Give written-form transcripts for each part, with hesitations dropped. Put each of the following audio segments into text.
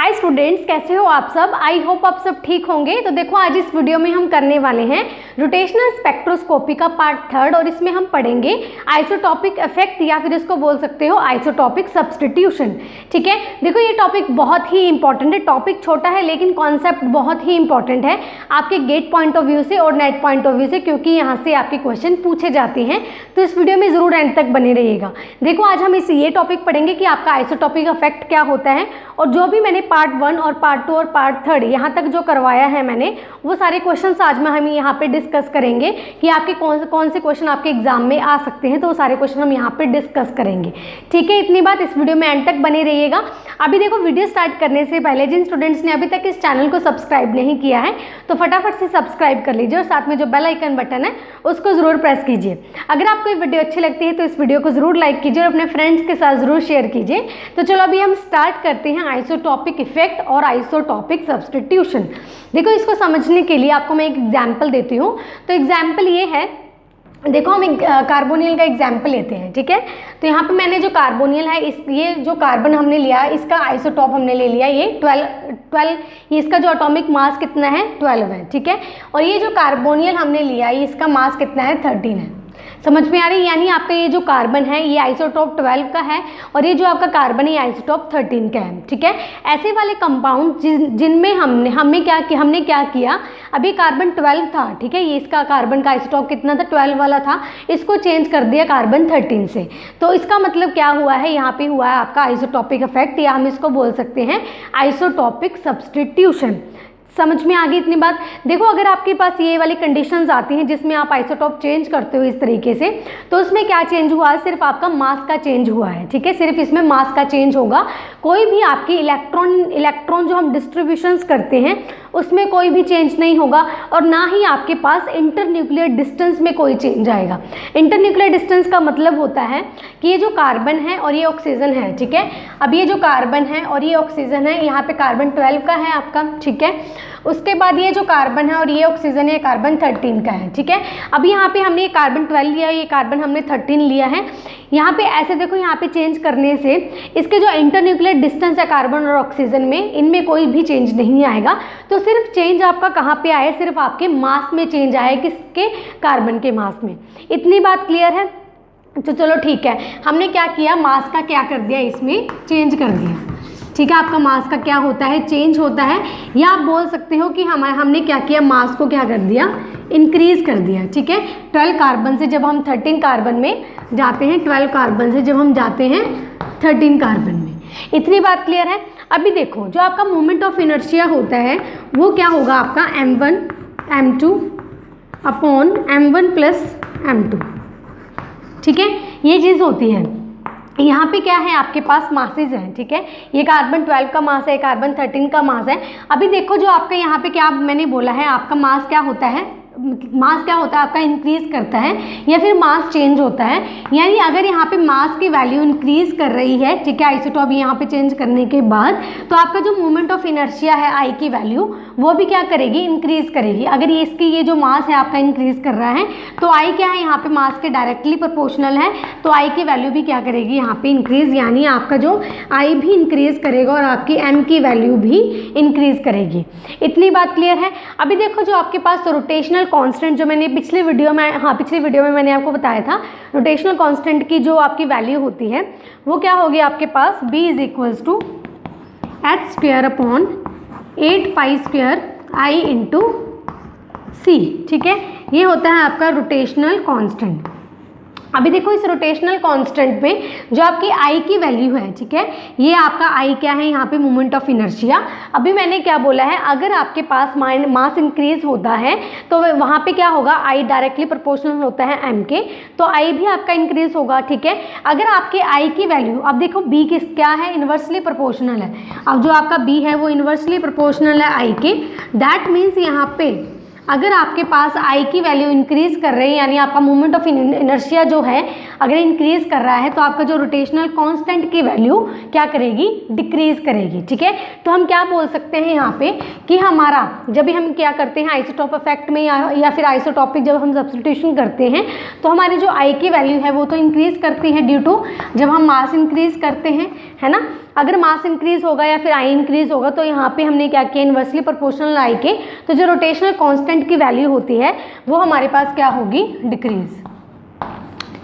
Hi students, कैसे हो आप सब। आई होप आप सब ठीक होंगे। तो देखो आज इस वीडियो में हम करने वाले हैं रोटेशनल स्पेक्ट्रोस्कोपी का पार्ट 3 और इसमें हम पढ़ेंगे आइसोटॉपिक इफेक्ट या फिर इसको बोल सकते हो आइसोटॉपिक सब्स्टिट्यूशन। ठीक है, देखो ये टॉपिक बहुत ही इंपॉर्टेंट है। टॉपिक छोटा है लेकिन कॉन्सेप्ट बहुत ही इंपॉर्टेंट है आपके गेट पॉइंट ऑफ व्यू से और नेट पॉइंट ऑफ व्यू से, क्योंकि यहाँ से आपके क्वेश्चन पूछे जाते हैं। तो इस वीडियो में ज़रूर एंड तक बने रहिएगा। देखो आज हम ये टॉपिक पढ़ेंगे कि आपका आइसोटॉपिक इफेक्ट क्या होता है, और जो भी मैंने पार्ट 1 और पार्ट 2 और पार्ट 3 यहाँ तक जो करवाया है मैंने, वो सारे क्वेश्चंस आज में हम यहाँ पे डिस्कस करेंगे कि आपके कौन से क्वेश्चन आपके एग्जाम में आ सकते हैं। तो वो सारे क्वेश्चन हम यहाँ पे डिस्कस करेंगे। ठीक है, इतनी बात, इस वीडियो में एंड तक बने रहिएगा। अभी देखो वीडियो स्टार्ट करने से पहले जिन स्टूडेंट्स ने अभी तक इस चैनल को सब्सक्राइब नहीं किया है तो फटाफट से सब्सक्राइब कर लीजिए और साथ में जो बेल आइकन बटन है उसको ज़रूर प्रेस कीजिए। अगर आपको ये वीडियो अच्छी लगती है तो इस वीडियो को ज़रूर लाइक कीजिए और अपने फ्रेंड्स के साथ ज़रूर शेयर कीजिए। तो चलो अभी हम स्टार्ट करते हैं आइसोटॉपिक इफेक्ट और आइसोटॉपिक सब्स्टिट्यूशन। देखो इसको समझने के लिए आपको मैं एक एग्जाम्पल देती हूँ। तो एग्जाम्पल ये है, देखो हम एक कार्बोनियल का एग्जाम्पल लेते हैं। ठीक है, तो यहाँ पे मैंने जो कार्बोनियल है ये जो कार्बन हमने लिया इसका आइसोटॉप हमने ले लिया, ये 12 ये इसका जो एटॉमिक मास कितना है 12 है। ठीक है, और ये जो कार्बोनियल हमने लिया ये इसका मास कितना है 13 है। समझ में आ रही है, यानी आपका ये जो कार्बन है ये आइसोटॉप 12 का है और ये जो आपका कार्बन है ये आइसोटॉप 13 का है। ठीक है, ऐसे वाले कंपाउंड जिनमें हमने क्या किया, अभी कार्बन 12 था। ठीक है, ये इसका कार्बन का आइसोटॉप कितना था 12 वाला था, इसको चेंज कर दिया कार्बन 13 से। तो इसका मतलब क्या हुआ है, यहाँ पे हुआ है आपका आइसोटॉपिक इफेक्ट, या हम इसको बोल सकते हैं आइसोटॉपिक सब्स्टिट्यूशन। समझ में आ गई इतनी बात। देखो अगर आपके पास ये वाली कंडीशंस आती हैं जिसमें आप आइसोटॉप चेंज करते हो इस तरीके से, तो उसमें क्या चेंज हुआ है, सिर्फ आपका मास का चेंज हुआ है। ठीक है, सिर्फ इसमें मास का चेंज होगा। कोई भी आपकी इलेक्ट्रॉन जो हम डिस्ट्रीब्यूशंस करते हैं उसमें कोई भी चेंज नहीं होगा, और ना ही आपके पास इंटरन्यूक्लियर डिस्टेंस में कोई चेंज आएगा। इंटरन्यूक्लियर डिस्टेंस का मतलब होता है कि ये जो कार्बन है और ये ऑक्सीजन है। ठीक है, अब ये जो कार्बन है और ये ऑक्सीजन है, यहाँ पे कार्बन 12 का है आपका। ठीक है, उसके बाद ये जो कार्बन है और ये ऑक्सीजन है कार्बन 13 का है। ठीक है, अब यहाँ पे हमने ये कार्बन 12 लिया, ये कार्बन हमने 13 लिया है। यहाँ पे ऐसे देखो, यहाँ पे चेंज करने से इसके जो इंटरन्यूक्लियर डिस्टेंस है कार्बन और ऑक्सीजन में, इनमें कोई भी चेंज नहीं आएगा। तो सिर्फ चेंज आपका कहाँ पे आए, सिर्फ आपके मास में चेंज आए, किसके, कार्बन के मास में। इतनी बात क्लियर है। तो चलो ठीक है, हमने क्या किया, मास का क्या कर दिया, इसमें चेंज कर दिया। ठीक है, आपका मास का क्या होता है, चेंज होता है, या आप बोल सकते हो कि हमने क्या किया, मास को क्या कर दिया, इंक्रीज कर दिया। ठीक है, 12 कार्बन से जब हम 13 कार्बन में जाते हैं, 12 कार्बन से जब हम जाते हैं 13 कार्बन में। इतनी बात क्लियर है। अभी देखो जो आपका मोमेंट ऑफ इनर्शिया होता है वो क्या होगा आपका m1 m2 upon m1 plus m2। ठीक है, ये चीज़ होती है। यहाँ पे क्या है, आपके पास मासेज हैं। ठीक है, ये कार्बन 12 का मास है, कार्बन 13 का मास है। अभी देखो जो आपका यहाँ पे क्या मैंने बोला है, आपका मास क्या होता है, मास क्या होता है आपका, इंक्रीज करता है या फिर मास चेंज होता है। यानी अगर यहाँ पे मास की वैल्यू इंक्रीज कर रही है, ठीक है, आइसोटॉप यहाँ पे चेंज करने के बाद, तो आपका जो मोमेंट ऑफ इनर्शिया है आई की वैल्यू वो भी क्या करेगी, इंक्रीज करेगी। अगर ये इसकी ये जो मास है आपका इंक्रीज कर रहा है तो आई क्या है, यहाँ पे मास के डायरेक्टली प्रोपोर्शनल है, तो आई की वैल्यू भी क्या करेगी यहाँ पे इंक्रीज, यानी आपका जो आई भी इंक्रीज करेगा और आपकी एम की वैल्यू भी इंक्रीज करेगी। इतनी बात क्लियर है। अभी देखो जो आपके पास रोटेशनल कांस्टेंट, जो मैंने पिछली वीडियो में मैंने आपको बताया था, रोटेशनल कांस्टेंट की जो आपकी वैल्यू होती है वो क्या होगी आपके पास, b is equals to H square upon 8 pi square I into C. ठीक है, ये होता है आपका रोटेशनल कांस्टेंट। अभी देखो इस रोटेशनल कांस्टेंट में जो आपकी आई की वैल्यू है, ठीक है, ये आपका आई क्या है, यहाँ पे मोमेंट ऑफ इनर्शिया। अभी मैंने क्या बोला है, अगर आपके पास मास इंक्रीज होता है तो वहाँ पे क्या होगा, आई डायरेक्टली प्रोपोर्शनल होता है एम के, तो आई भी आपका इंक्रीज होगा। ठीक है, अगर आपके आई की वैल्यू, अब देखो बी क्या है, इन्वर्सली प्रोपोर्शनल है। अब जो आपका बी है वो इन्वर्सली प्रोपोर्शनल है आई के, दैट मीन्स यहाँ पे अगर आपके पास आई की वैल्यू इंक्रीज कर रही है, यानी आपका मोमेंट ऑफ इनर्शिया जो है अगर इंक्रीज कर रहा है, तो आपका जो रोटेशनल कांस्टेंट की वैल्यू क्या करेगी, डिक्रीज करेगी। ठीक है, तो हम क्या बोल सकते हैं यहाँ पे कि हमारा जब भी हम क्या करते हैं आइसोटोप इफेक्ट में या फिर आइसोटॉपिक जब हम सब्स्टिट्यूशन करते हैं, तो हमारी जो आई की वैल्यू है वो तो इंक्रीज करती है ड्यू टू जब हम मास इंक्रीज करते हैं, है ना। अगर मास इंक्रीज होगा या फिर आई इंक्रीज होगा, तो यहाँ पे हमने क्या किया, इन्वर्सली प्रोपोर्शनल आई के, तो जो रोटेशनल कांस्टेंट की वैल्यू होती है वो हमारे पास क्या होगी, डिक्रीज।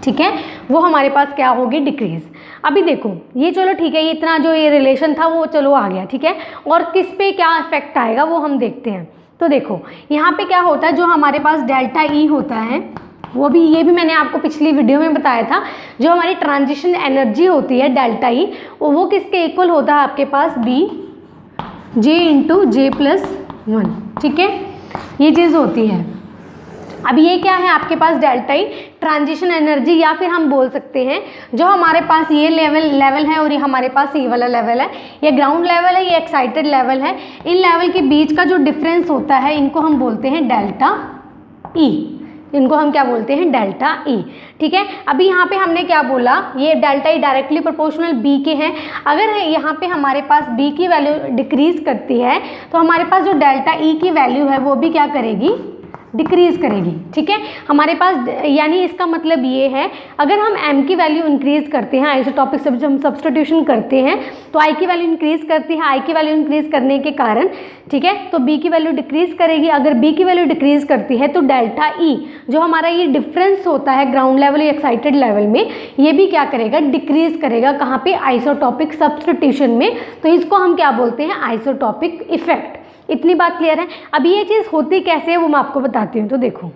ठीक है, वो हमारे पास क्या होगी, डिक्रीज। अभी देखो ये चलो ठीक है, ये इतना जो ये रिलेशन था वो चलो आ गया। ठीक है, और किस पे क्या इफेक्ट आएगा वो हम देखते हैं। तो देखो यहाँ पे क्या होता है, जो हमारे पास डेल्टा ई होता है वो भी, ये भी मैंने आपको पिछली वीडियो में बताया था, जो हमारी ट्रांजिशन एनर्जी होती है डेल्टा ई, वो किसके इक्वल होता है आपके पास, बी जे इंटू जे प्लस 1। ठीक है, ये चीज़ होती है। अब ये क्या है आपके पास, डेल्टा ई ट्रांजिशन एनर्जी, या फिर हम बोल सकते हैं जो हमारे पास ये लेवल है और ये हमारे पास ये वाला लेवल है, ये ग्राउंड लेवल है, ये एक्साइटेड लेवल है, इन लेवल के बीच का जो डिफरेंस होता है इनको हम बोलते हैं डेल्टा ई। इनको हम क्या बोलते हैं, डेल्टा ई। ठीक है, अभी यहाँ पे हमने क्या बोला, ये delta E directly proportional B के हैं। अगर यहाँ पे हमारे पास बी की वैल्यू डिक्रीज करती है, तो हमारे पास जो डेल्टा ई की वैल्यू है वो भी क्या करेगी, डिक्रीज करेगी। ठीक है, हमारे पास यानी इसका मतलब ये है, अगर हम m की वैल्यू इंक्रीज करते हैं आइसोटॉपिक से जब हम सब्स्टिट्यूशन करते हैं, तो i की वैल्यू इंक्रीज करती है, i की वैल्यू इंक्रीज करने के कारण, ठीक है, तो b की वैल्यू डिक्रीज करेगी। अगर b की वैल्यू डिक्रीज करती है तो डेल्टा e जो हमारा ये डिफरेंस होता है ग्राउंड लेवल या एक्साइटेड लेवल में, ये भी क्या करेगा, डिक्रीज करेगा। कहाँ पे, आइसोटॉपिक सब्स्टिट्यूशन में। तो इसको हम क्या बोलते हैं, आइसोटॉपिक इफेक्ट। इतनी बात क्लियर है। अब ये चीज़ होती कैसे है वो मैं आपको बताती हूँ। तो देखो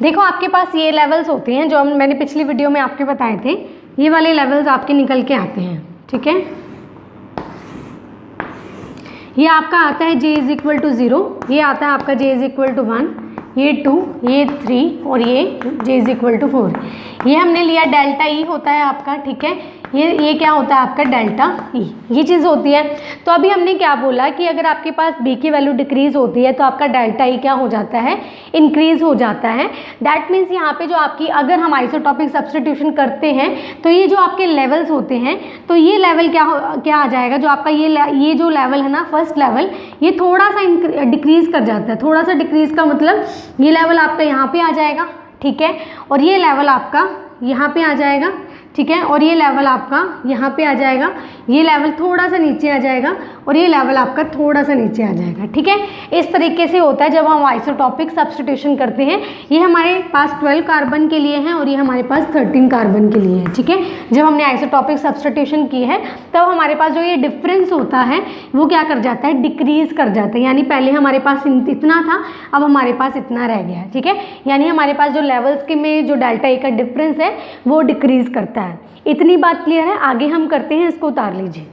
देखो आपके पास ये लेवल्स होते हैं जो मैंने पिछली वीडियो में आपके बताए थे, ये वाले लेवल्स आपके निकल के आते हैं। ठीक है, ये आपका आता है j इज इक्वल टू 0, ये आता है आपका j इज इक्वल टू 1, ये 2, ये 3 और ये j इज इक्वल टू 4। ये हमने लिया डेल्टा ई होता है आपका। ठीक है, ये क्या होता है आपका, डेल्टा ई, ये चीज़ होती है। तो अभी हमने क्या बोला कि अगर आपके पास b की वैल्यू डिक्रीज होती है तो आपका डेल्टा ई क्या हो जाता है, इंक्रीज हो जाता है। दैट मीन्स यहाँ पे जो आपकी, अगर हम आइसोटॉपिक सब्स्टिट्यूशन करते हैं तो ये जो आपके लेवल्स होते हैं, तो ये लेवल क्या आ जाएगा, जो आपका ये जो लेवल है ना, फर्स्ट लेवल, ये थोड़ा सा डिक्रीज कर जाता है। थोड़ा सा डिक्रीज का मतलब ये लेवल आपका यहाँ पे आ जाएगा। ठीक है, और ये लेवल आपका यहाँ पे आ जाएगा। ठीक है, और ये लेवल आपका यहाँ पे आ जाएगा, ये लेवल थोड़ा सा नीचे आ जाएगा और ये लेवल आपका थोड़ा सा नीचे आ जाएगा। ठीक है, इस तरीके से होता है जब हम आइसोटॉपिक सब्स्टिट्यूशन करते हैं। ये हमारे पास 12 कार्बन के लिए है और ये हमारे पास 13 कार्बन के लिए है। ठीक है, जब हमने आइसोटॉपिक सब्स्टिट्यूशन की है तब हमारे पास जो ये डिफरेंस होता है वो क्या कर जाता है, डिक्रीज कर जाता है। यानी पहले हमारे पास इतना था, अब हमारे पास इतना रह गया है। ठीक है, यानी हमारे पास जो लेवल्स के में जो डेल्टा ई का डिफरेंस है वो डिक्रीज करता है। इतनी बात क्लियर है। आगे हम करते हैं, इसको उतार लीजिए।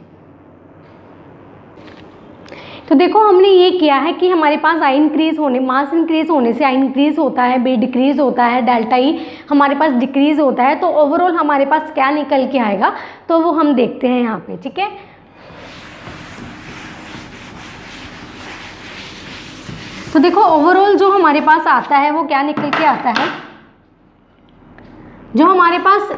तो देखो हमने ये किया है कि हमारे पास आई इंक्रीज होने, मास इंक्रीज होने से आई इंक्रीज होता है, बी डिक्रीज होता है, डेल्टा ई हमारे पास डिक्रीज होता है। तो ओवरऑल हमारे पास क्या निकल के आएगा तो वो हम देखते हैं यहाँ पे। ठीक है, तो देखो ओवरऑल जो हमारे पास आता है वो क्या निकल के आता है, जो हमारे पास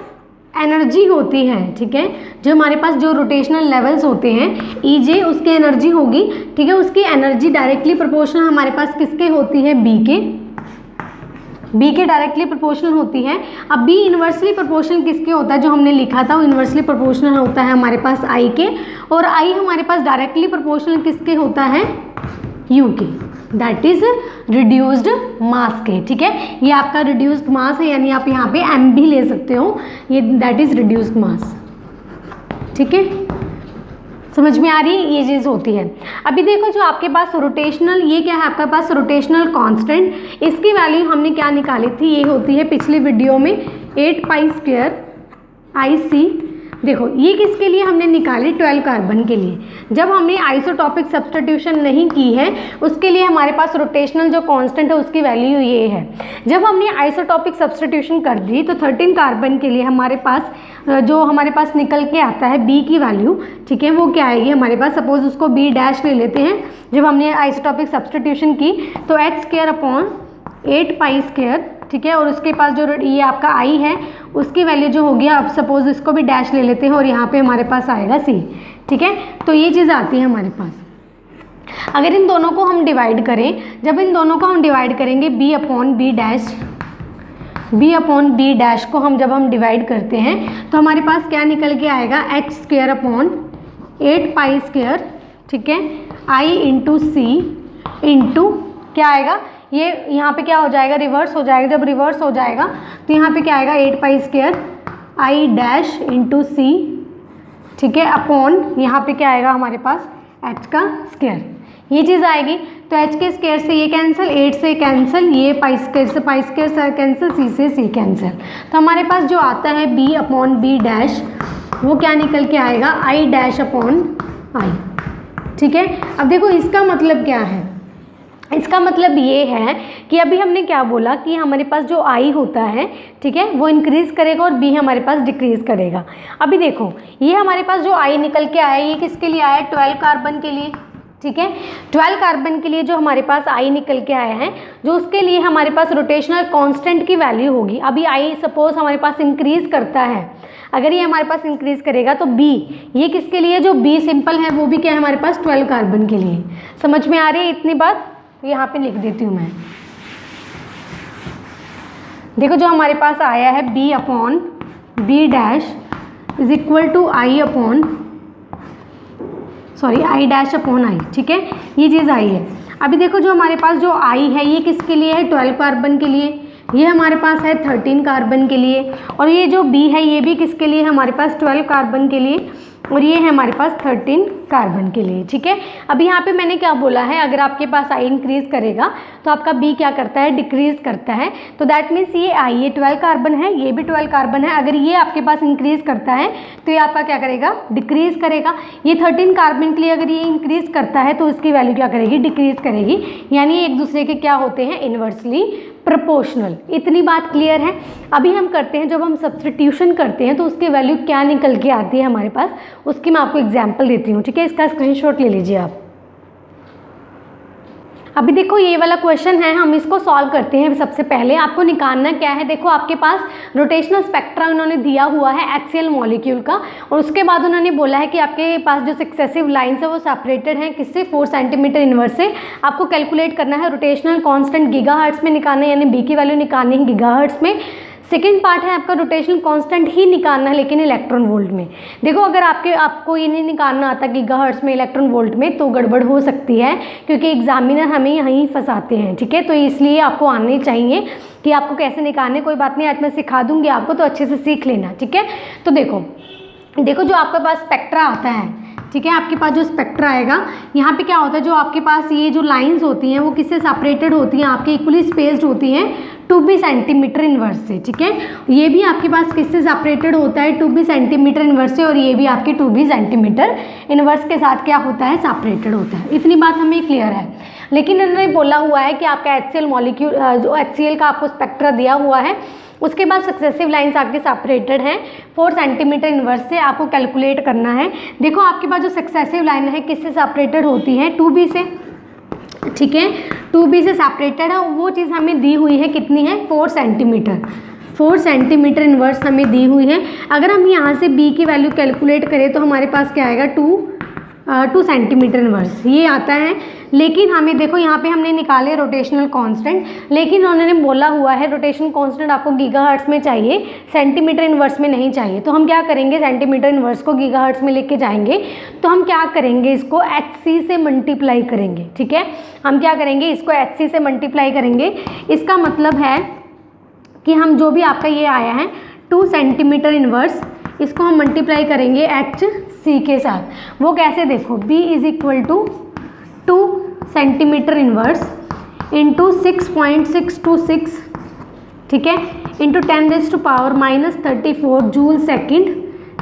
एनर्जी होती है। ठीक है, जो हमारे पास जो रोटेशनल लेवल्स होते हैं ई जे, उसकी एनर्जी होगी। ठीक है, उसकी एनर्जी डायरेक्टली प्रोपोर्शनल हमारे पास किसके होती है, बी के डायरेक्टली प्रोपोर्शनल होती है। अब बी इन्वर्सली प्रोपोर्शनल किसके होता है, जो हमने लिखा था वो इन्वर्सली प्रोपोर्शनल होता है हमारे पास आई के, और आई हमारे पास डायरेक्टली प्रोपोर्शनल किसके होता है, यू के, दैट इज रिड्यूस्ड मास के। ठीक है, ये आपका रिड्यूस्ड मास है, यानी आप यहाँ पे एम भी ले सकते हो, ये दैट इज रिड्यूस्ड मास। ठीक है, समझ में आ रही है, ये चीज़ होती है। अभी देखो जो आपके पास रोटेशनल, ये क्या है आपके पास रोटेशनल कांस्टेंट, इसकी वैल्यू हमने क्या निकाली थी, ये होती है पिछली वीडियो में 8 पाई स्क्वायर आई सी देखो ये किसके लिए हमने निकाली, 12 कार्बन के लिए। जब हमने आइसोटॉपिक सब्स्टिट्यूशन नहीं की है उसके लिए हमारे पास रोटेशनल जो कांस्टेंट है उसकी वैल्यू ये है। जब हमने आइसोटॉपिक सब्स्टिट्यूशन कर दी तो 13 कार्बन के लिए हमारे पास जो हमारे पास निकल के आता है बी की वैल्यू, ठीक है, वो क्या आएगी हमारे पास, सपोज उसको बी डैश ले लेते हैं। जब हमने आइसोटॉपिक सब्स्टिट्यूशन की तो h²/8π², ठीक है, और उसके पास जो ये आपका आई है उसकी वैल्यू जो होगी, अब सपोज इसको भी डैश ले लेते हैं और यहाँ पे हमारे पास आएगा सी, ठीक है। तो ये चीज़ आती है हमारे पास। अगर इन दोनों को हम डिवाइड करें, जब इन दोनों को हम डिवाइड करेंगे b/b डैश को जब हम डिवाइड करते हैं तो हमारे पास क्या निकल के आएगा, h²/8π², ठीक है, i × c इंटू क्या आएगा, ये यहाँ पे क्या हो जाएगा, रिवर्स हो जाएगा। जब रिवर्स हो जाएगा तो यहाँ पे क्या आएगा, 8π² i डैश × c, ठीक है, अपॉन यहाँ पे क्या आएगा हमारे पास h², ये चीज़ आएगी। तो h² से ये कैंसिल, 8 से कैंसिल, ये π² से कैंसिल, c से c कैंसिल। तो हमारे पास जो आता है b/b डैश वो क्या निकल के आएगा, i डैश/i, ठीक है। अब देखो इसका मतलब क्या है, इसका मतलब ये है कि अभी हमने क्या बोला कि हमारे पास जो i होता है, ठीक है, वो इंक्रीज़ करेगा और b हमारे पास डिक्रीज़ करेगा। अभी देखो ये हमारे पास जो i निकल के आया ये किसके लिए आया, 12 कार्बन के लिए, ठीक है। 12 कार्बन के लिए जो हमारे पास i निकल के आया है, जो उसके लिए हमारे पास रोटेशनल कांस्टेंट की वैल्यू होगी। अभी i सपोज हमारे पास इंक्रीज़ करता है, अगर ये हमारे पास इंक्रीज़ करेगा तो b, ये किसके लिए, जो b सिंपल है वो भी क्या है हमारे पास 12 कार्बन के लिए। समझ में आ रही है इतनी बात, यहाँ पे लिख देती हूँ मैं। देखो जो हमारे पास आया है b/b dash is equal to i डैश/i, ठीक है, ये चीज़ आई है। अभी देखो जो हमारे पास जो i है ये किसके लिए है, 12 कार्बन के लिए, ये हमारे पास है 13 कार्बन के लिए, और ये जो b है ये भी किसके लिए हमारे पास 12 कार्बन के लिए, और ये है हमारे पास 13 कार्बन के लिए, ठीक है। अभी यहाँ पे मैंने क्या बोला है, अगर आपके पास i इंक्रीज़ करेगा तो आपका b क्या करता है, डिक्रीज़ करता है। तो दैट मीन्स ये i, ये 12 कार्बन है, ये भी 12 कार्बन है, अगर ये आपके पास इंक्रीज़ करता है तो ये आपका क्या करेगा, डिक्रीज़ करेगा। ये 13 कार्बन के लिए अगर ये इंक्रीज़ करता है तो उसकी वैल्यू क्या करेगी, डिक्रीज़ करेगी, यानी एक दूसरे के क्या होते हैं, इन्वर्सली प्रोपोर्शनल। इतनी बात क्लियर है। अभी हम करते हैं, जब हम सब्स्टिट्यूशन करते हैं तो उसकी वैल्यू क्या निकल के आती है हमारे पास, उसकी मैं आपको एग्जांपल देती हूँ, ठीक है। इसका स्क्रीनशॉट ले लीजिए आप। अभी देखो ये वाला क्वेश्चन है, हम इसको सॉल्व करते हैं। सबसे पहले आपको निकालना क्या है, देखो आपके पास रोटेशनल स्पेक्ट्रा उन्होंने दिया हुआ है HCl मॉलिक्यूल का, और उसके बाद उन्होंने बोला है कि आपके पास जो सक्सेसिव लाइन्स है वो सेपरेटेड हैं किससे, 4 सेंटीमीटर इनवर्स से। आपको कैलकुलेट करना है रोटेशनल कांस्टेंट गीगाहर्ट्ज़ में निकालना है, यानी बी की वैल्यू निकालनी है गीगाहर्ट्ज़ में। सेकेंड पार्ट है आपका रोटेशनल कांस्टेंट ही निकालना है, लेकिन इलेक्ट्रॉन वोल्ट में। देखो अगर आपको ये नहीं निकालना आता गीगाहर्ट्ज़ में, इलेक्ट्रॉन वोल्ट में, तो गड़बड़ हो सकती है, क्योंकि एग्जामिनर हमें यहीं फंसाते हैं, ठीक है। तो इसलिए आपको आने चाहिए कि आपको कैसे निकालने। कोई बात नहीं, आज मैं सिखा दूंगी आपको, तो अच्छे से सीख लेना, ठीक है। तो देखो जो आपके पास स्पेक्ट्रा आता है, ठीक है, आपके पास जो स्पेक्ट्रा आएगा, यहाँ पे क्या होता है, जो आपके पास ये जो लाइंस होती हैं वो किससे सेपरेटेड होती हैं, आपके इक्वली स्पेस्ड होती हैं 2b सेंटीमीटर इनवर्स से, ठीक है। ये भी आपके पास किससे सेपरेटेड होता है, 2b सेंटीमीटर इनवर्स से, और ये भी आपके 2b सेंटीमीटर इनवर्स के साथ क्या होता है, सेपरेटेड होता है। इतनी बात हमें क्लियर है। लेकिन इन्होंने बोला हुआ है कि आपका HCl मॉलिक्यूल, जो HCl का आपको स्पेक्ट्रा दिया हुआ है, उसके बाद सक्सेसिव लाइंस आपके सेपरेटेड हैं 4 सेंटीमीटर इनवर्स से, आपको कैलकुलेट करना है। देखो आपके पास जो सक्सेसिव लाइन है किससे सेपरेटेड होती है, 2b से, ठीक है, 2b से सेपरेटेड है। वो चीज़ हमें दी हुई है, कितनी है, 4 सेंटीमीटर इनवर्स हमें दी हुई है। अगर हम यहाँ से b की वैल्यू कैलकुलेट करें तो हमारे पास क्या आएगा, 2 सेंटीमीटर इनवर्स ये आता है। लेकिन हमें देखो यहाँ पे हमने निकाले रोटेशनल कांस्टेंट, लेकिन उन्होंने बोला हुआ है रोटेशनल कांस्टेंट आपको गीगाहर्ट्ज़ में चाहिए, सेंटीमीटर इनवर्स में नहीं चाहिए। तो हम क्या करेंगे, सेंटीमीटर इनवर्स को गीगाहर्ट्ज़ में लेके जाएंगे, तो हम क्या करेंगे, इसको HC से मल्टीप्लाई करेंगे, ठीक है। हम क्या करेंगे, इसको HC से मल्टीप्लाई करेंगे। इसका मतलब है कि हम जो भी आपका ये आया है 2 सेंटीमीटर इनवर्स, इसको हम मल्टीप्लाई करेंगे HC के साथ। वो कैसे, देखो b is equal to 2 centimetre inverse into 6.626, ठीक है, इंटू 10⁻⁻34 जूल सेकेंड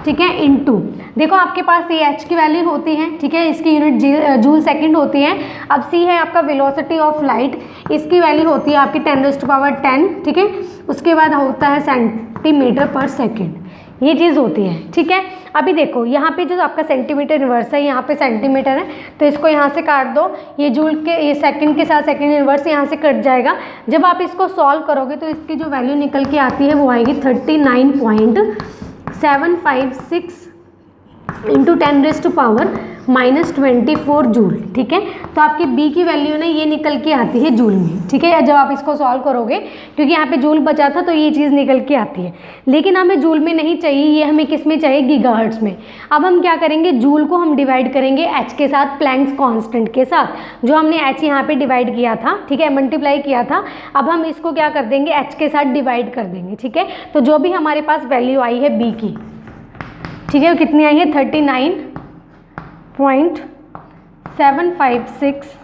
ठीक है, इनटू देखो आपके पास ये h की वैल्यू होती है, ठीक है, इसकी यूनिट जूल सेकंड होती है। अब c है आपका वेलोसिटी ऑफ लाइट, इसकी वैल्यू होती है आपकी 10⁻10, ठीक है, उसके बाद होता है सेंटीमीटर पर सेकेंड, ये चीज़ होती है, ठीक है। अभी देखो यहाँ पे जो आपका सेंटीमीटर इनवर्स है, यहाँ पे सेंटीमीटर है, तो इसको यहाँ से काट दो, ये जूल के ये सेकंड के साथ सेकंड इनवर्स यहाँ से कट जाएगा। जब आप इसको सॉल्व करोगे तो इसकी जो वैल्यू निकल के आती है वो आएगी 39.756 इंटू 10⁻⁻24 जूल, ठीक है। तो आपकी बी की वैल्यू ना ये निकल के आती है जूल में, ठीक है, जब आप इसको सॉल्व करोगे, क्योंकि यहाँ पे जूल बचा था तो ये चीज़ निकल के आती है। लेकिन हमें जूल में नहीं चाहिए, ये हमें किस में चाहिए, गीगाहर्ट्ज़ में। अब हम क्या करेंगे, जूल को हम डिवाइड करेंगे एच के साथ, प्लैंक्स कांस्टेंट के साथ, जो हमने एच यहाँ पे डिवाइड किया था, ठीक है, मल्टीप्लाई किया था। अब हम इसको क्या कर देंगे, एच के साथ डिवाइड कर देंगे, ठीक है। तो जो भी हमारे पास वैल्यू आई है बी की, ठीक है, कितनी आई है 39.756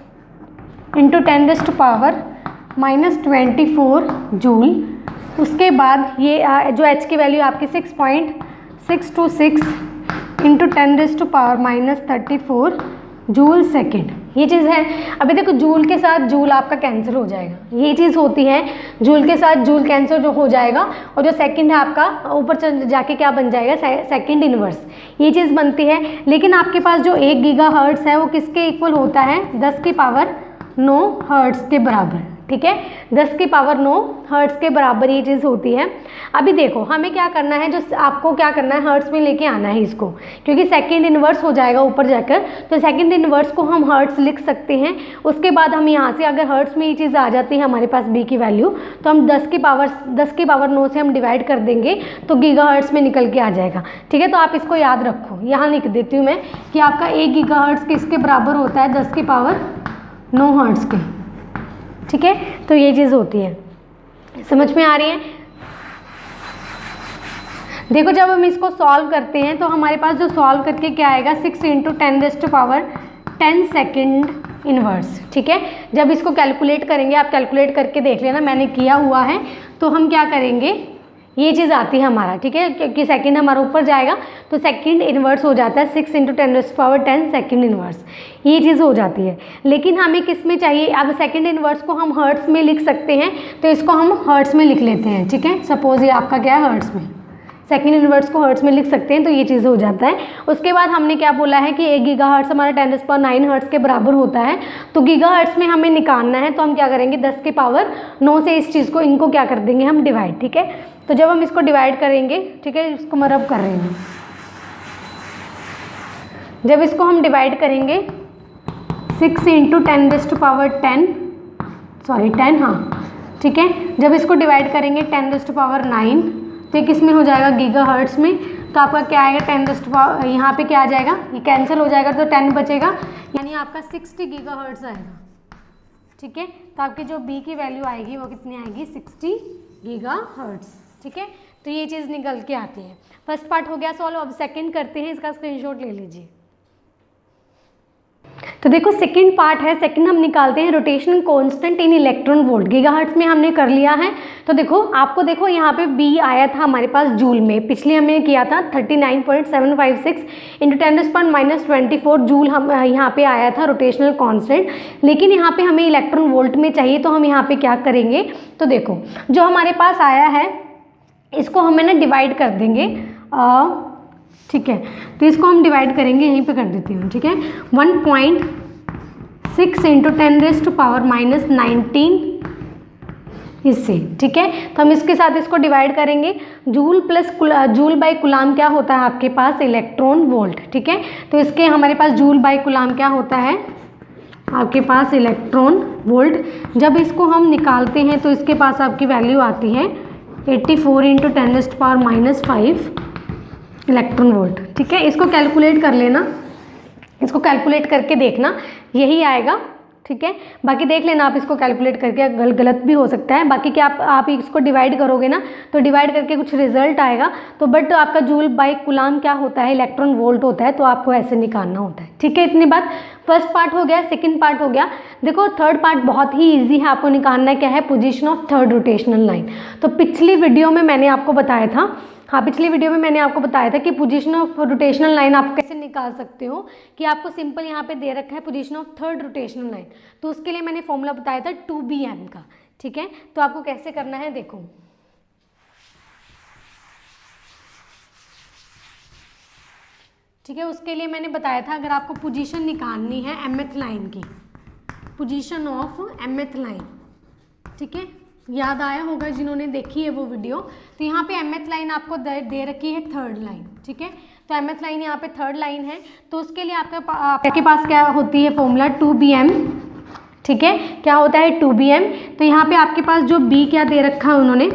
इंटू 10⁻⁻24 जूल। उसके बाद ये जो एच की वैल्यू आपकी 6.626 इंटू 10⁻⁻34 जूल सेकेंड, ये चीज़ है। अभी देखो जूल के साथ जूल आपका कैंसिल हो जाएगा, ये चीज़ होती है, जूल के साथ जूल कैंसिल जो हो जाएगा, और जो सेकंड है आपका ऊपर जाके क्या बन जाएगा, सेकंड इनवर्स, ये चीज़ बनती है। लेकिन आपके पास जो 1 गीगाहर्ट्ज़ है वो किसके इक्वल होता है, 10⁻9 हर्ट्ज़ के बराबर, ठीक है, 10⁻9 हर्ट्ज़ के बराबर ये चीज़ होती है। अभी देखो हमें क्या करना है, जो आपको क्या करना है, हर्ट्ज़ में लेके आना है इसको, क्योंकि सेकंड इनवर्स हो जाएगा ऊपर जाकर, तो सेकंड इनवर्स को हम हर्ट्ज़ लिख सकते हैं। उसके बाद हम यहाँ से अगर हर्ट्ज़ में ये चीज़ आ जाती है हमारे पास बी की वैल्यू, तो हम 10⁻9 से हम डिवाइड कर देंगे तो गीगाहर्ट्ज़ में निकल के आ जाएगा, ठीक है। तो आप इसको याद रखो, यहाँ लिख देती हूँ मैं कि आपका 1 गीगाहर्ट्ज़ किसके बराबर होता है, 10⁻9 हर्ट्ज़ के, ठीक है। तो ये चीज़ होती है, समझ में आ रही है। देखो जब हम इसको सॉल्व करते हैं तो हमारे पास जो सॉल्व करके क्या आएगा, 6 इंटू 10⁻10 सेकेंड इनवर्स, ठीक है। जब इसको कैलकुलेट करेंगे, आप कैलकुलेट करके देख लेना, मैंने किया हुआ है, तो हम क्या करेंगे, ये चीज़ आती है हमारा, ठीक है, क्योंकि सेकंड हमारा ऊपर जाएगा तो सेकंड इनवर्स हो जाता है 6 इंटू 10⁻10 सेकंड इनवर्स, ये चीज़ हो जाती है। लेकिन हमें किस में चाहिए, अब सेकंड इनवर्स को हम हर्ट्ज़ में लिख सकते हैं, तो इसको हम हर्ट्ज़ में लिख लेते हैं, ठीक है। सपोज ये आपका क्या है, हर्ट्ज़ में, सेकंड इनवर्स को हर्ट्ज़ में लिख सकते हैं, तो ये चीज़ हो जाता है। उसके बाद हमने क्या बोला है कि 1 गीगाहर्ट्ज़ हमारा 10⁻9 हर्ट्ज़ के बराबर होता है, तो गीगाहर्ट्ज़ में हमें निकालना है, तो हम क्या करेंगे, 10⁻9 से इस चीज़ को, इनको क्या कर देंगे हम, डिवाइड, ठीक है। तो जब हम इसको डिवाइड करेंगे, ठीक है, इसको मैं रब कर रही हूँ, जब इसको हम डिवाइड करेंगे 6 इंटू 10⁻10 हाँ, ठीक है, जब इसको डिवाइड करेंगे 10⁻9 तो ये किस में हो जाएगा, गीगाहर्ट्ज़ में। तो आपका क्या आएगा, 10 यहाँ पे क्या आ जाएगा, ये कैंसिल हो जाएगा तो 10 बचेगा, यानी आपका 60 गीगाहर्ट्ज़ आएगा, ठीक है। तो आपकी जो बी की वैल्यू आएगी वो कितनी आएगी, 60 गीगाहर्ट्ज़, ठीक है। तो ये चीज़ निकल के आती है। फर्स्ट पार्ट हो गया सॉल्व, अब सेकंड करते हैं, इसका स्क्रीनशॉट ले लीजिए। तो देखो सेकंड पार्ट है, सेकंड हम निकालते हैं rotational constant in electron volt, gigahertz में हमने कर लिया है। तो देखो आपको देखो यहाँ पे बी आया था हमारे पास जूल में, पिछले हमने किया था 39.756 इंटू 10⁻⁻24 जूल हम यहाँ पे आया था रोटेशनल कांस्टेंट। लेकिन यहाँ पे हमें इलेक्ट्रॉन वोल्ट में चाहिए, तो हम यहाँ पे क्या करेंगे, तो देखो जो हमारे पास आया है इसको हमें ना डिवाइड कर देंगे, ठीक है। तो इसको हम डिवाइड करेंगे, यहीं पे कर देती हूँ, ठीक है, 1.6 इंटू 10⁻⁻19 इससे, ठीक है। तो हम इसके साथ इसको डिवाइड करेंगे, जूल बाई कूलाम क्या होता है आपके पास, इलेक्ट्रॉन वोल्ट, ठीक है। तो इसके हमारे पास जूल बाई कूलाम क्या होता है आपके पास, इलेक्ट्रॉन वोल्ट। जब इसको हम निकालते हैं तो इसके पास आपकी वैल्यू आती है 84 इंटू 10⁻⁻5 इलेक्ट्रॉन वोल्ट, ठीक है। इसको कैलकुलेट कर लेना, इसको कैलकुलेट करके देखना, यही आएगा, ठीक है। बाकी देख लेना आप इसको कैलकुलेट करके, गलत भी हो सकता है। बाकी क्या आप इसको डिवाइड करोगे ना, तो डिवाइड करके कुछ रिजल्ट आएगा, तो बट आपका जूल बाई कूलाम क्या होता है, इलेक्ट्रॉन वोल्ट होता है, तो आपको ऐसे निकालना होता है, ठीक है। इतनी बात, फर्स्ट पार्ट हो गया, सेकंड पार्ट हो गया। देखो थर्ड पार्ट बहुत ही इजी है, आपको निकालना क्या है, position of third rotational line. तो पिछली वीडियो में मैंने आपको बताया था हाँ, पिछली वीडियो में मैंने आपको बताया था कि पोजीशन ऑफ रोटेशनल लाइन आप कैसे निकाल सकते हो, कि आपको सिंपल यहाँ पे दे रखा है position of third rotational line, तो उसके लिए मैंने फॉर्मूला बताया था 2bm का। ठीक है, तो आपको कैसे करना है देखो, ठीक है, उसके लिए मैंने बताया था अगर आपको पोजीशन निकालनी है mth लाइन की, पोजीशन ऑफ mth लाइन, ठीक है, याद आया होगा जिन्होंने देखी है वो वीडियो। तो यहाँ पे mth लाइन आपको दे रखी है थर्ड लाइन। ठीक है, तो mth लाइन यहाँ पे थर्ड लाइन है, तो उसके लिए आपके पास क्या होती है फॉर्मूला 2bm। ठीक है, क्या होता है 2bm। तो यहाँ पे आपके पास जो b क्या दे रखा है उन्होंने,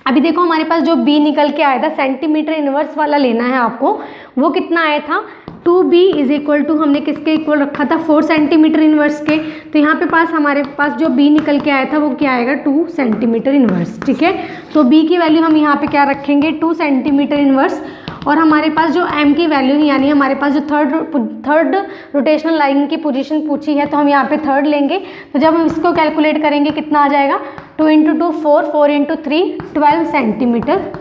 अभी देखो हमारे पास जो b निकल के आया था सेंटीमीटर इनवर्स वाला लेना है आपको, वो कितना आया था 2b इज इक्वल टू, हमने किसके इक्वल रखा था 4 सेंटीमीटर इनवर्स के। तो यहाँ पे पास हमारे पास जो b निकल के आया था वो क्या आएगा 2 सेंटीमीटर इनवर्स। ठीक है, तो b की वैल्यू हम यहाँ पे क्या रखेंगे 2 सेंटीमीटर इनवर्स, और हमारे पास जो m की वैल्यू है यानी हमारे पास जो थर्ड रोटेशनल लाइन की पोजीशन पूछी है तो हम यहाँ पे थर्ड लेंगे। तो जब हम इसको कैलकुलेट करेंगे कितना आ जाएगा 2 × 2 4, 4 × 3 12 सेंटीमीटर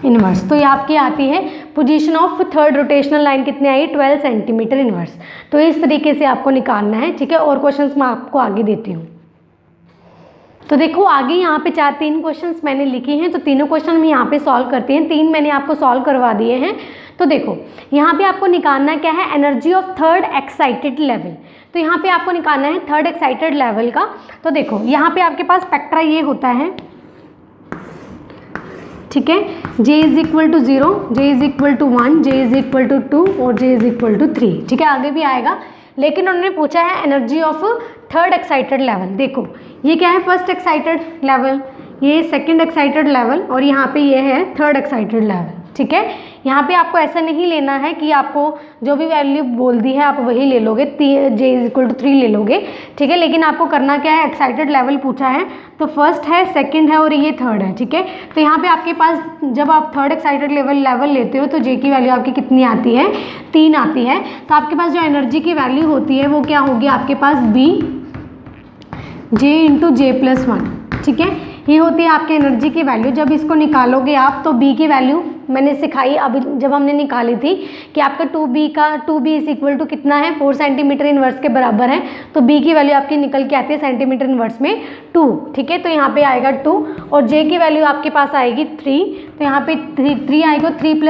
इनवर्स। तो ये आपकी आती है position of third rotational line कितनी आई 12 सेंटीमीटर इनवर्स। तो इस तरीके से आपको निकालना है। ठीक है, और क्वेश्चंस मैं आपको आगे देती हूँ। तो देखो आगे यहाँ पे 3 क्वेश्चंस मैंने लिखे हैं, तो तीनों क्वेश्चन हम यहाँ पे सॉल्व करते हैं। 3 मैंने आपको सॉल्व करवा दिए हैं। तो देखो यहाँ पे आपको निकालना क्या है energy of third excited level. तो यहाँ पे आपको निकालना है थर्ड एक्साइटेड लेवल का। तो देखो यहाँ पे आपके पास स्पेक्ट्रा ये होता है, ठीक है, J is equal to 0, J is equal to 1, J is equal to 2 और J इज इक्वल टू 3। ठीक है, आगे भी आएगा, लेकिन उन्होंने पूछा है energy of third excited level. देखो ये क्या है फर्स्ट एक्साइटेड लेवल, ये सेकंड एक्साइटेड लेवल, और यहाँ पे ये है थर्ड एक्साइटेड लेवल। ठीक है, यहाँ पे आपको ऐसा नहीं लेना है कि आपको जो भी वैल्यू बोल दी है आप वही ले लोगे, J इज इक्वल टू 3 ले लोगे। ठीक है, लेकिन आपको करना क्या है एक्साइटेड लेवल पूछा है तो फर्स्ट है, सेकंड है और ये थर्ड है। ठीक है, तो यहाँ पे आपके पास जब आप थर्ड एक्साइटेड लेवल लेते हो तो J की वैल्यू आपकी कितनी आती है 3 आती है। तो आपके पास जो एनर्जी की वैल्यू होती है वो क्या होगी आपके पास B J × J+1। ठीक है, ये होती है आपकी एनर्जी की वैल्यू। जब इसको निकालोगे आप तो B की वैल्यू मैंने सिखाई अभी जब हमने निकाली थी कि आपका 2B इज इक्वल टू कितना है 4 सेंटीमीटर इनवर्स के बराबर है। तो B की वैल्यू आपकी निकल के आती है सेंटीमीटर इनवर्स में 2। ठीक है, तो यहाँ पे आएगा 2 और J की वैल्यू आपके पास आएगी 3। तो यहाँ पे 3 आएगा, 3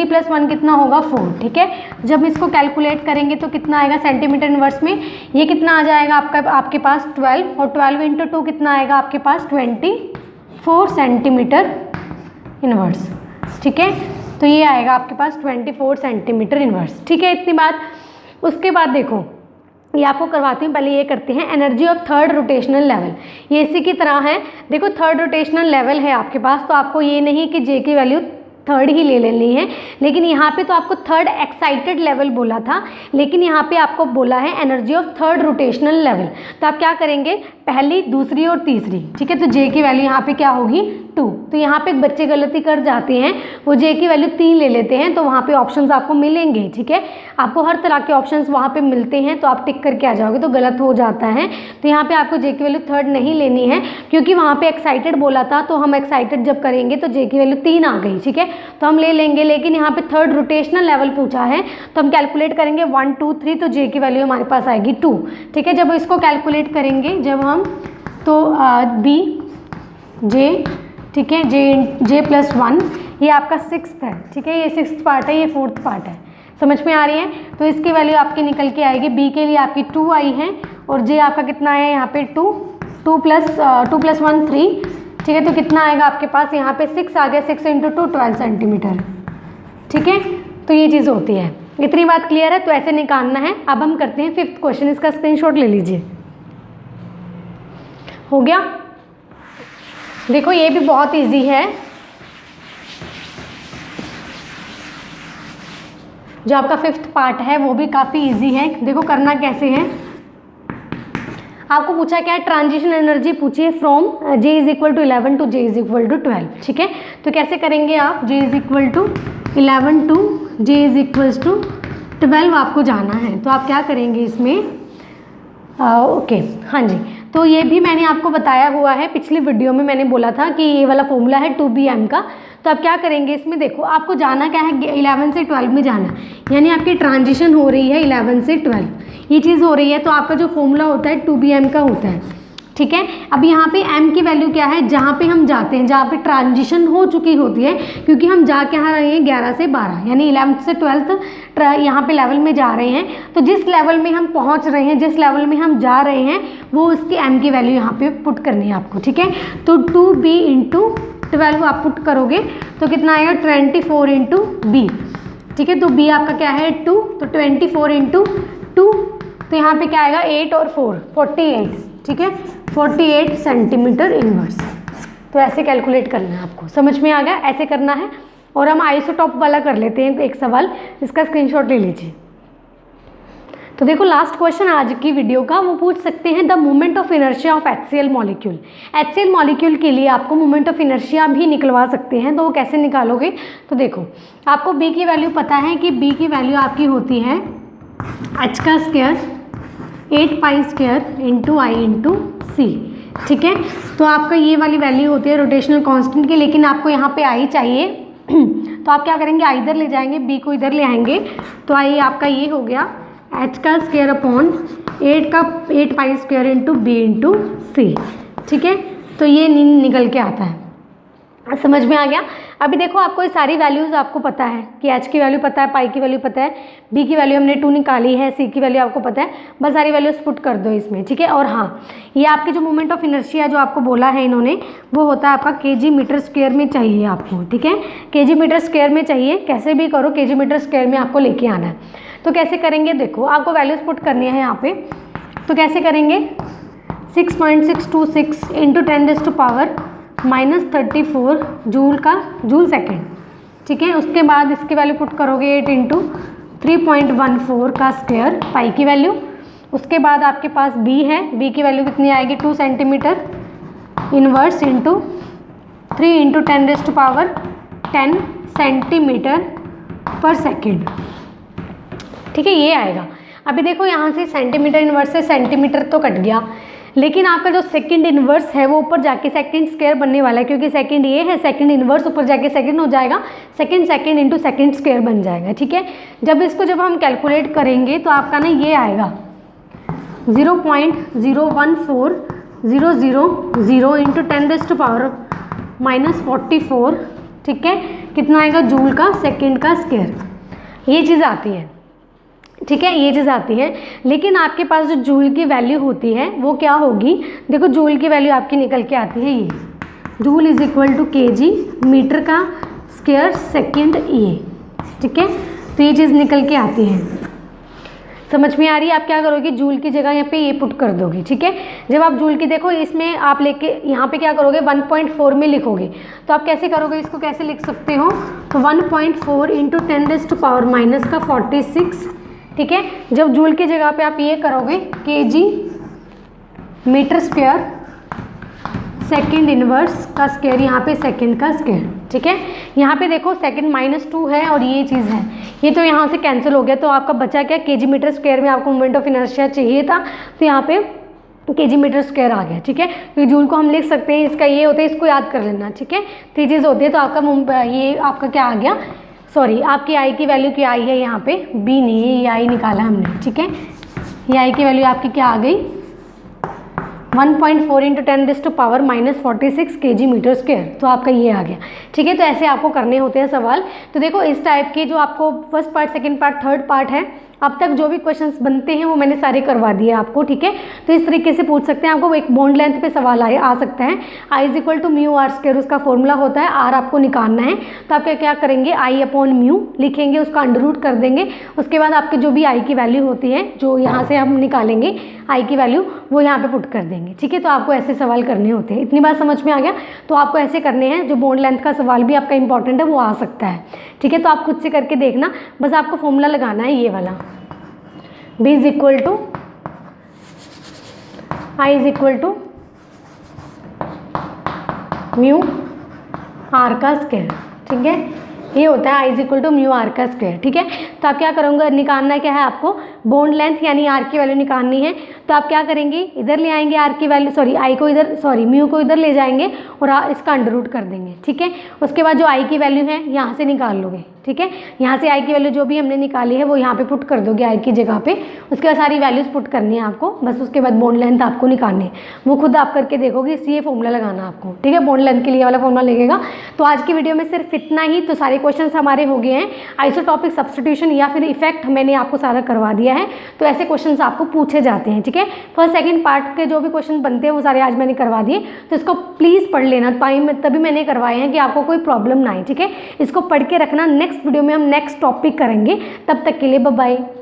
+ 1 कितना होगा 4। ठीक है, जब इसको कैलकुलेट करेंगे तो कितना आएगा सेंटीमीटर इनवर्स में, ये कितना आ जाएगा आपके पास 12, और 12 × 2 कितना आएगा आपके पास 24 सेंटीमीटर इनवर्स। ठीक है, तो ये आएगा आपके पास 24 सेंटीमीटर इनवर्स। ठीक है, इतनी बात। उसके बाद देखो ये आपको करवाती हूँ, पहले ये करते हैं energy of third rotational level. ये इसी की तरह है, देखो थर्ड रोटेशनल लेवल है आपके पास, तो आपको ये नहीं कि J की वैल्यू थर्ड ही ले लेनी है, लेकिन यहाँ पे तो आपको थर्ड एक्साइटेड लेवल बोला था, लेकिन यहाँ पे आपको बोला है energy of third rotational level. तो आप क्या करेंगे पहली, दूसरी और तीसरी। ठीक है, तो J की वैल्यू यहाँ पे क्या होगी 2। तो यहाँ पे बच्चे गलती कर जाते हैं, वो J की वैल्यू 3 ले लेते हैं, तो वहाँ पे ऑप्शंस आपको मिलेंगे। ठीक है, आपको हर तरह के ऑप्शंस वहाँ पे मिलते हैं, तो आप टिक करके आ जाओगे तो गलत हो जाता है। तो यहाँ पे आपको J की वैल्यू थर्ड नहीं लेनी है, क्योंकि वहाँ पे एक्साइटेड बोला था, तो हम एक्साइटेड जब करेंगे तो J की वैल्यू 3 आ गई। ठीक है, तो हम ले लेंगे, लेकिन यहाँ पे थर्ड रोटेशनल लेवल पूछा है तो हम कैलकुलेट करेंगे 1 2 3, तो J की वैल्यू हमारे पास आएगी 2। ठीक है, जब इसको कैलकुलेट करेंगे जब हम तो B J, ठीक है, J+1 ये आपका 6th है। ठीक है, ये 6th पार्ट है, ये 4th पार्ट है, समझ में आ रही है। तो इसकी वैल्यू आपकी निकल के आएगी, B के लिए आपकी 2 आई है और J आपका कितना है यहाँ पे 2 + 1 3। ठीक है, तो कितना आएगा आपके पास यहाँ पे 6 आ गया, 6 × 2 12 सेंटीमीटर। ठीक है, तो ये चीज़ होती है। इतनी बात क्लियर है, तो ऐसे निकालना है। अब हम करते हैं 5th क्वेश्चन, इसका स्क्रीनशॉट ले लीजिए। हो गया, देखो ये भी बहुत इजी है, जो आपका 5th पार्ट है वो भी काफ़ी इजी है। देखो करना कैसे है, आपको पूछा क्या है ट्रांजिशन एनर्जी पूछी है from J is equal to 11 to J is equal to 12। ठीक है, तो कैसे करेंगे आप, J is equal to 11 to J is equal to 12 आपको जाना है। तो आप क्या करेंगे इसमें, ओके हाँ जी, तो ये भी मैंने आपको बताया हुआ है, पिछली वीडियो में मैंने बोला था कि ये वाला फॉर्मूला है 2bm का। तो आप क्या करेंगे इसमें, देखो आपको जाना क्या है, 11 से 12 में जाना, यानी आपकी ट्रांजिशन हो रही है 11 से 12, ये चीज़ हो रही है। तो आपका जो फॉर्मूला होता है 2bm का होता है, ठीक है। अब यहाँ पे m की वैल्यू क्या है, जहाँ पे हम जाते हैं, जहाँ पे ट्रांजिशन हो चुकी होती है, क्योंकि हम जा के आ रहे हैं 11 से 12, यानी 11th से 12th यहाँ पे लेवल में जा रहे हैं। तो जिस लेवल में हम पहुँच रहे हैं, जिस लेवल में हम जा रहे हैं, वो उसकी m की वैल्यू यहाँ पे पुट करनी है आपको, ठीक है। तो 2b इंटू 12 आप पुट करोगे तो कितना आएगा, 24 इंटू b, ठीक है। तो b आपका क्या है 2, तो 24 इंटू 2, तो यहाँ पे क्या आएगा 8 और 4 48, ठीक है, 48 सेंटीमीटर इनवर्स। तो ऐसे कैलकुलेट करना है आपको, समझ में आ गया, ऐसे करना है। और हम आइसोटॉप वाला कर लेते हैं एक सवाल, इसका स्क्रीनशॉट ले लीजिए। तो देखो लास्ट क्वेश्चन आज की वीडियो का, वो पूछ सकते हैं the moment of inertia of HCl molecule. HCl molecule के लिए आपको मोमेंट ऑफ इनर्शिया भी निकलवा सकते हैं, तो वो कैसे निकालोगे। तो देखो आपको B की वैल्यू पता है कि B की वैल्यू आपकी होती है h का स्क्वायर 8 पाई स्क्वायर इंटू आई इंटू सी, ठीक है। तो आपका ये वाली वैल्यू होती है रोटेशनल कांस्टेंट की, लेकिन आपको यहाँ पे आई चाहिए तो आप क्या करेंगे, आई इधर ले जाएंगे, बी को इधर ले आएंगे, तो आई आपका ये हो गया h का square upon 8 pi square into B into C, ठीक है। तो ये निकल के आता है, समझ में आ गया। अभी देखो आपको ये सारी वैल्यूज़ आपको पता है कि h की वैल्यू पता है, पाई की वैल्यू पता है, b की वैल्यू हमने 2 निकाली है, c की वैल्यू आपको पता है, बस सारी वैल्यूज पुट कर दो इसमें, ठीक है। और हाँ, ये आपके जो मोमेंट ऑफ इनर्शिया जो आपको बोला है इन्होंने, वो होता है आपका kg मीटर स्क्वायर में चाहिए आपको, ठीक है, kg मीटर स्क्वायर में चाहिए, कैसे भी करो kg मीटर स्क्वायर में आपको लेके आना है। तो कैसे करेंगे, देखो आपको वैल्यूज़ पुट करनी है यहाँ पे, तो कैसे करेंगे 6.626 इंटू 10⁻⁻34 जूल सेकेंड, ठीक है। उसके बाद इसकी वैल्यू पुट करोगे 8 इंटू 3.14 का स्क्वायर पाई की वैल्यू। उसके बाद आपके पास b है, b की वैल्यू कितनी आएगी 2 centimetre inverse into 3 into 10⁻10 centimetre पर सेकेंड, ठीक है, ये आएगा। अभी देखो यहाँ से सेंटीमीटर इनवर्स से सेंटीमीटर तो कट गया, लेकिन आपका जो सेकंड इनवर्स है वो ऊपर जाके सेकंड स्क्वायर बनने वाला है, क्योंकि सेकंड ये है, सेकंड इनवर्स ऊपर जाके सेकंड हो जाएगा, सेकंड इंटू सेकंड स्क्वायर बन जाएगा, ठीक है। जब हम कैलकुलेट करेंगे तो आपका ना ये आएगा 0.014000 इंटू 10⁻⁻44, ठीक है, कितना आएगा जूल का सेकेंड का स्क्वायर, ये चीज़ आती है, ठीक है, ये चीज़ आती है। लेकिन आपके पास जो जूल की वैल्यू होती है वो क्या होगी, देखो जूल की वैल्यू आपकी निकल के आती है ये, joule is equal to kg metre का स्क्वायर सेकेंड ये, ठीक है। तो ये चीज़ निकल के आती है, समझ में आ रही है। आप क्या करोगे, जूल की जगह यहाँ पे ये पुट कर दोगे, ठीक है। जब आप जूल की देखो इसमें आप लेके यहाँ पे क्या करोगे 1.4 में लिखोगे, तो आप कैसे करोगे, इसको कैसे लिख सकते हो, तो 1.4 इंटू 10⁻⁻46, ठीक है। जब जूल की जगह पे आप ये करोगे kg metre square second inverse का स्क्वायर, यहाँ पे सेकंड का स्क्वायर, ठीक है। यहाँ पे देखो सेकंड -2 है और ये चीज़ है, ये तो यहाँ से कैंसिल हो गया, तो आपका बचा क्या, kg मीटर स्क्वायर में आपको मोमेंट ऑफ इनर्शिया चाहिए था, तो यहाँ पे kg मीटर स्क्वायर आ गया, ठीक है। तो जूल को हम लिख सकते हैं, इसका ये होता है, इसको याद कर लेना, ठीक है। तो ये चीज़ होती है, तो आपका ये आपका क्या आ गया, सॉरी आपकी आई की वैल्यू क्या आई है, यहाँ पे बी नहीं है, ये आई निकाला हमने, ठीक है। ये आई की वैल्यू आपकी क्या आ गई 1.4 इंटू 10⁻⁻46 kg मीटर स्क्वायर, तो आपका ये आ गया, ठीक है। तो ऐसे आपको करने होते हैं सवाल। तो देखो इस टाइप के जो आपको first part, second part, third part है, अब तक जो भी क्वेश्चंस बनते हैं वो मैंने सारे करवा दिए आपको, ठीक है। तो इस तरीके से पूछ सकते हैं, आपको एक बॉन्ड लेंथ पे सवाल आ सकता है, I is equal to mu r square उसका फॉर्मूला होता है, आर आपको निकालना है, तो आप क्या करेंगे I अपॉन म्यू लिखेंगे, उसका अंडर कर देंगे, उसके बाद आपकी जो भी I की वैल्यू होती है, जो यहाँ से हम निकालेंगे I की वैल्यू, वो यहाँ पे पुट कर देंगे, ठीक है। तो आपको ऐसे सवाल करने होते हैं, इतनी बात समझ में आ गया। तो आपको ऐसे करने हैं, जो बॉन्ड लेंथ का सवाल भी आपका इंपॉर्टेंट है वो आ सकता है, ठीक है। तो आप खुद से करके देखना, बस आपको फॉर्मूला लगाना है ये वाला, B is equal to I is equal to mu R का स्क्वायर, ठीक है। ये होता है I is equal to mu R का स्क्वायर, ठीक है। तो आप क्या करोगे, निकालना क्या है आपको, बॉन्ड लेंथ यानी आर की वैल्यू निकालनी है। तो आप क्या करेंगे, इधर ले आएंगे आर की वैल्यू, सॉरी आई को इधर, सॉरी म्यू को इधर ले जाएंगे और इसका अंडर रूट कर देंगे, ठीक है। उसके बाद जो आई की वैल्यू है यहाँ से निकाल लोगे, ठीक है। यहाँ से आई की वैल्यू जो भी हमने निकाली है वो यहाँ पे पुट कर दोगे आई की जगह पे। उसके बाद सारी वैल्यूज पुट करनी है आपको, बस उसके बाद बॉन्ड लेंथ आपको निकालनी है, वो खुद आप करके देखोगे, इसलिए फॉर्मूला लगाना आपको, ठीक है। बॉन्ड लेंथ के लिए वाला फॉर्मूला लगेगा। तो आज की वीडियो में सिर्फ इतना ही। तो सारे क्वेश्चन हमारे हो गए हैं। आइसोटॉपिक सब्स्टिट्यूशन या फिर इफेक्ट मैंने आपको सारा करवा दिया है। तो ऐसे क्वेश्चन आपको पूछे जाते हैं, ठीक है। फर्स्ट सेकंड पार्ट के जो भी क्वेश्चन बनते हैं वो सारे आज मैंने करवा दिए। तो इसको प्लीज़ पढ़ लेना, तभी मैंने करवाए हैं कि आपको कोई प्रॉब्लम ना आए, ठीक है। इसको पढ़ के रखना। नेक्स्ट वीडियो में हम नेक्स्ट टॉपिक करेंगे। तब तक के लिए बाय बाय।